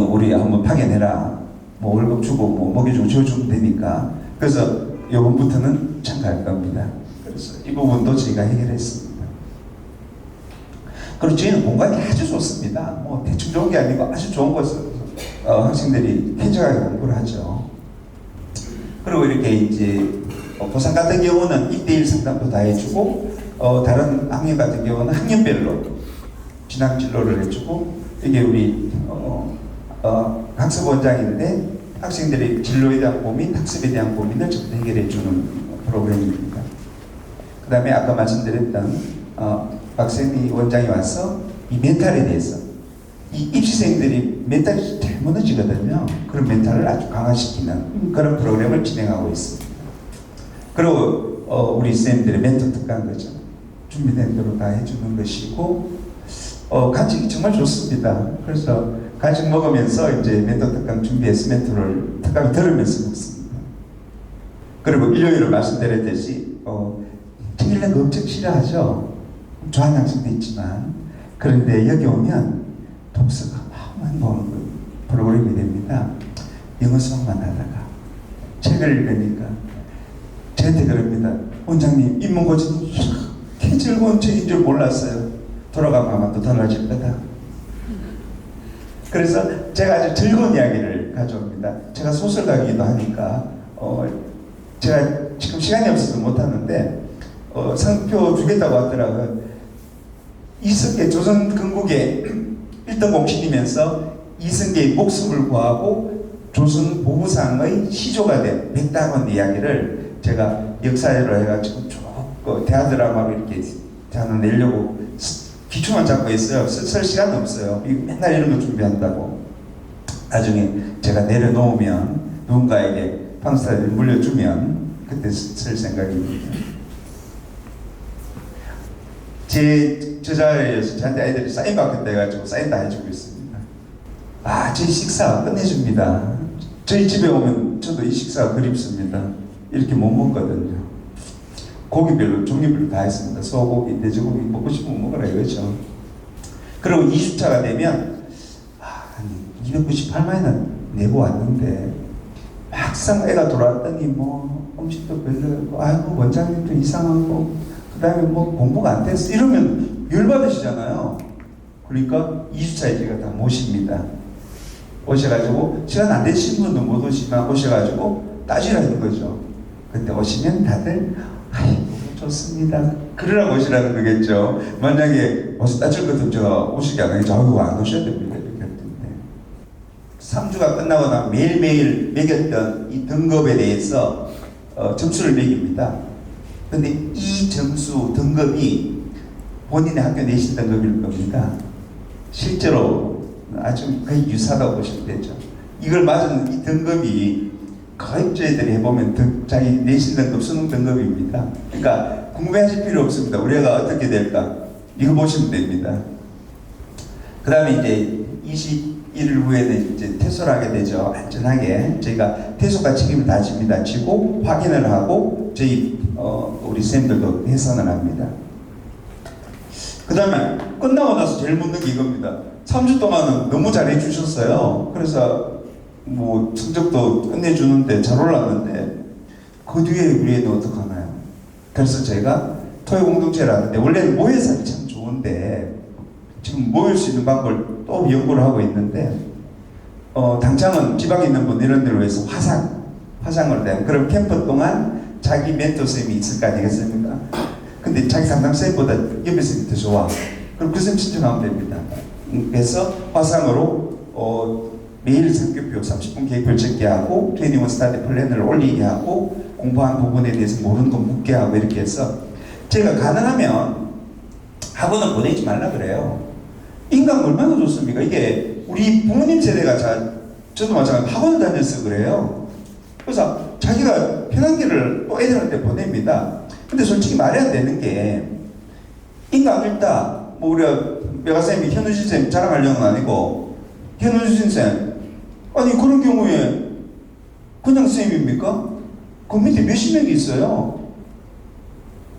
Speaker 1: 우리 한번 파견해라. 뭐 월급 주고 뭐 먹여주고 지어주면 되니까. 그래서 요번부터는 참가할 겁니다. 그래서 이 부분도 저희가 해결했습니다. 그리고 저희는 공간이 아주 좋습니다. 뭐 대충 좋은 게 아니고 아주 좋은 곳을 학생들이 쾌적하게 공부를 하죠. 그리고 이렇게 이제 고삼 같은 경우는 1대1 상담도 다 해주고 다른 학년 같은 경우는 학년별로 진학 진로를 해주고 이게 우리 학습 원장인데 학생들의 진로에 대한 고민, 학습에 대한 고민을 전부 해결해주는 프로그램입니다. 그 다음에 아까 말씀드렸던 박세미 원장이 와서 이 멘탈에 대해서 이 입시생들이 멘탈이 잘 무너지거든요. 그런 멘탈을 아주 강화시키는 그런 프로그램을 진행하고 있습니다. 그리고 우리 쌤들의 멘토 특강 거죠. 준비된 대로 다 해주는 것이고 간식이 정말 좋습니다. 그래서 간식 먹으면서 이제 멘토 특강 준비해서 멘토를 특강 들으면서 먹습니다. 그리고 일요일을 말씀드렸듯이 청일년 거 엄청 싫어하죠. 좋아하는 학생도 있지만 그런데 여기 오면 독서가 많이 보는 프로그램이 됩니다. 영어 수업만 하다가 책을 읽으니까 저한테 그럽니다. 원장님 인문고시는 이렇게 즐거운 책인 줄 몰랐어요. 돌아가면 아마 또 달라질 거다. 그래서 제가 아주 즐거운 이야기를 가져옵니다. 제가 소설 가기도 하니까 제가 지금 시간이 없어서 못하는데 상표 주겠다고 하더라고요. 이승계 조선 건국의 1등 공신이면서 이승계의 목숨을 구하고 조선 보부상의 시조가 된 백다원 이야기를 제가 역사로 해가지고 쭉 대하 드라마로 이렇게 대안을 내려고 기초만 잡고 있어요. 쓸 시간은 없어요. 맨날 이런 거 준비한다고. 나중에 제가 내려놓으면 누군가에게 판사를 물려주면 그때 쓸 생각입니다. 제 저자에서 저한테 아이들이 사인 받겠다 해가지고 사인 다 해주고 있습니다. 저희 식사 끝내줍니다. 저희 집에 오면 저도 이 식사가 그립습니다. 이렇게 못 먹거든요. 고기별로 종류별로 다 했습니다. 소고기, 돼지고기 먹고 싶으면 먹으라 이거죠. 그리고 2주차가 되면 298만이나 내고 왔는데 막상 애가 돌아왔더니 뭐 음식도 별로고 아이고 원장님도 이상하고 그 다음에 뭐 공부가 안 됐어 이러면 열받으시잖아요. 그러니까 2주차에 제가 다 모십니다. 오셔가지고 시간 안 되신 분도 못 오시면 오셔가지고 따지라는 거죠. 그때 오시면 다들 아이고 좋습니다. 그러라고 오시라는 거겠죠. 만약에 와서 따질 것 같으면 제가 오시게 안 하겠죠. 아이고 안 오셔야 됩니다. 이렇게 할 텐데 3주가 끝나고 나면 매일매일 매겼던 이 등급에 대해서 점수를 매깁니다. 근데 이 점수 등급이 본인의 학교 내신 등급일 겁니다. 실제로 아주 거의 유사하다고 보시면 되죠. 이걸 맞은 이 등급이 거의 저희들이 해보면 자기 내신 등급, 수능 등급입니다. 그러니까 궁금해하실 필요 없습니다. 우리 애가 어떻게 될까? 이거 보시면 됩니다. 그 다음에 이제 21일 후에는 이제 퇴소를 하게 되죠. 안전하게. 저희가 퇴소가 책임을 다 집니다. 지고 확인을 하고 저희 우리 쌤들도 해산을 합니다. 그 다음에 끝나고 나서 제일 묻는 게 이겁니다. 3주 동안은 너무 잘해 주셨어요. 그래서 뭐 성적도 끝내주는데 잘 올랐는데 그 뒤에 우리 애는 어떡하나요? 그래서 제가 토요공동체라는데 원래는 모여서 하기 참 좋은데 지금 모일 수 있는 방법을 또 연구를 하고 있는데 당장은 지방에 있는 분 이런 데로 해서 화상으로 된 그럼 캠프 동안 자기 멘토쌤이 있을 거 아니겠습니까? 근데 자기 담당쌤보다 옆에 쌤이 더 좋아. 그럼 그 쌤 신청하면 됩니다. 그래서 화상으로 매일 상교표 30분 계획표를 적게 하고 21 스타디 플랜을 올리게 하고 공부한 부분에 대해서 모르는 거 묻게 하고 이렇게 해서 제가 가능하면 학원은 보내지 말라 그래요. 인간 얼마나 좋습니까? 이게 우리 부모님 세대가 저도 마찬가지로 학원을 다녀서 그래요. 그래서 자기가 편한 길을 또 애들한테 보냅니다. 근데 솔직히 말이 안 되는 게 인간 읽다 뭐 우리가 메가쌤이 현우진 쌤 자랑하려는 건 아니고 현우진 쌤 아니 그런 경우에 그냥 쌤입니까? 그 밑에 몇십 명이 있어요.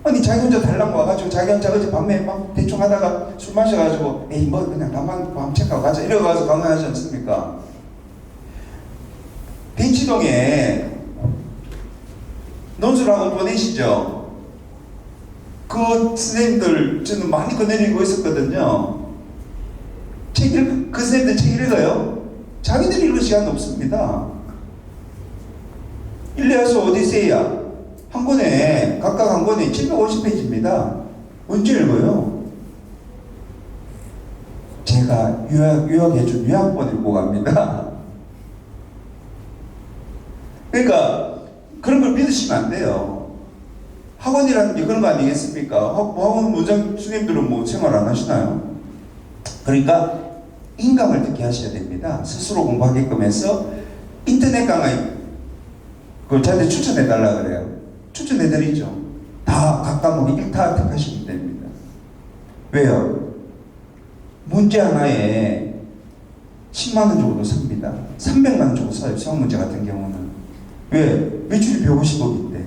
Speaker 1: 아니 자기 혼자 달랑 와가지고 자기 혼자 어제 밤에 막 대충 하다가 술 마셔가지고 에이 뭐 그냥 밤 체크하고 가자 이러고가서 강연하지 않습니까? 대치동에 논술학원 보내시죠? 그 선생님들 저는 많이 꺼내리고 있었거든요. 그 선생님들 책 읽어요? 자기들 읽을 시간 없습니다. 일리아스 오디세이야 한 권에 각각 한 권에 750페이지입니다. 언제 읽어요? 제가 유학해준 유학본 읽고 갑니다. 그러니까 그런 걸 믿으시면 안 돼요. 학원이라는 게 그런 거 아니겠습니까? 학원 원장 선생님들은 뭐 생활 안 하시나요? 그러니까 인강을 듣게 하셔야 됩니다. 스스로 공부하게끔 해서 인터넷 강의 그걸 저한테 추천해달라 그래요. 추천해드리죠. 다 각 과목에 1타 획득하시면 됩니다. 왜요? 문제 하나에 10만원 정도 삽니다. 300만원 정도 사요. 수학 문제 같은 경우는. 왜? 매출이 150억인데.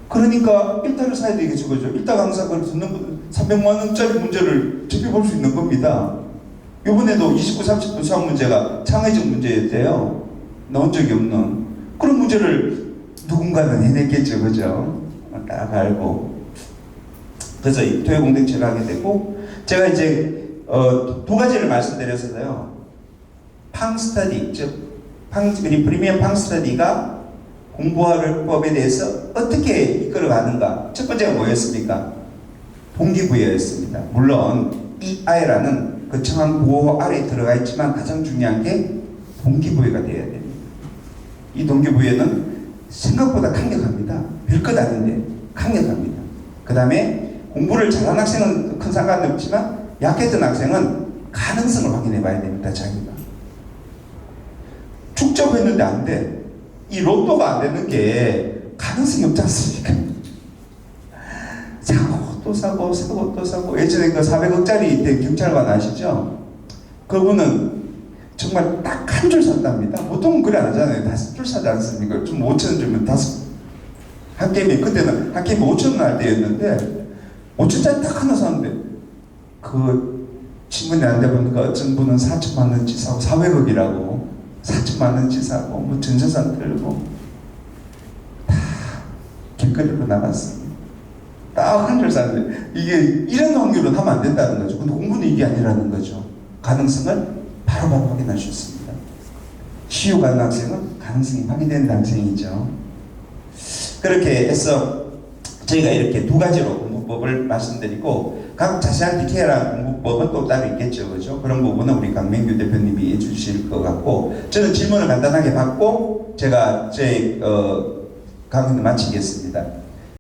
Speaker 1: 그러니까 1타를 사야 되겠죠. 그죠? 1타 강사 그걸 듣는 분 300만원짜리 문제를 접해볼 수 있는 겁니다. 이번에도 29, 30분 수학 문제가 창의적 문제였대요. 나온 적이 없는. 그런 문제를 누군가는 해냈겠죠. 그죠? 딱 알고. 그래서 토요 공동체를 하게 되고, 제가 이제, 두 가지를 말씀드렸어요. 팡 스터디, 즉, 프리미엄 팡 스터디가 공부법에 대해서 어떻게 이끌어가는가. 첫 번째가 뭐였습니까? 동기부여였습니다. 물론, EI라는 거창한 구호 아래에 들어가 있지만 가장 중요한 게 동기부여가 되어야 됩니다. 이 동기부여는 생각보다 강력합니다. 별것 아닌데 강력합니다. 그 다음에 공부를 잘하는 학생은 큰 상관이 없지만 약했던 학생은 가능성을 확인해 봐야 됩니다. 자기가 축적했는데 안 돼. 이 로또가 안 되는 게 가능성이 없지 않습니까? 사고 또 사고 사고 또 사고. 예전에 그 400억짜리 된 경찰관 아시죠? 그분은 정말 딱 한 줄 샀답니다. 보통은 그래 안 하잖아요. 5줄 사지 않습니까? 좀 5,000원 주면 한 게임에, 그때는 한 게임에 5,000원 할 때였는데 5,000짜리 딱 하나 샀는데 그 신문에 안 돼보니까 어떤 분은 4천만 원치 사고 400억이라고 4천만 원치 사고 뭐 전재산 들고 다 길거리로 나갔습니다. 딱 한 줄 샀는데 이게 이런 확률은 하면 안 된다는 거죠. 근데 공부는 이게 아니라는 거죠. 가능성을 바로바로 확인할 수 있습니다. 시효 가는 학생은 가능성이 확인되는 학생이죠. 그렇게 해서 저희가 이렇게 두 가지로 공부법을 말씀드리고, 각 자세한 디테일한 공부법은 또 따로 있겠죠. 그죠? 그런 부분은 우리 강명규 대표님이 해주실 것 같고, 저는 질문을 간단하게 받고 제가 제 강의를 마치겠습니다.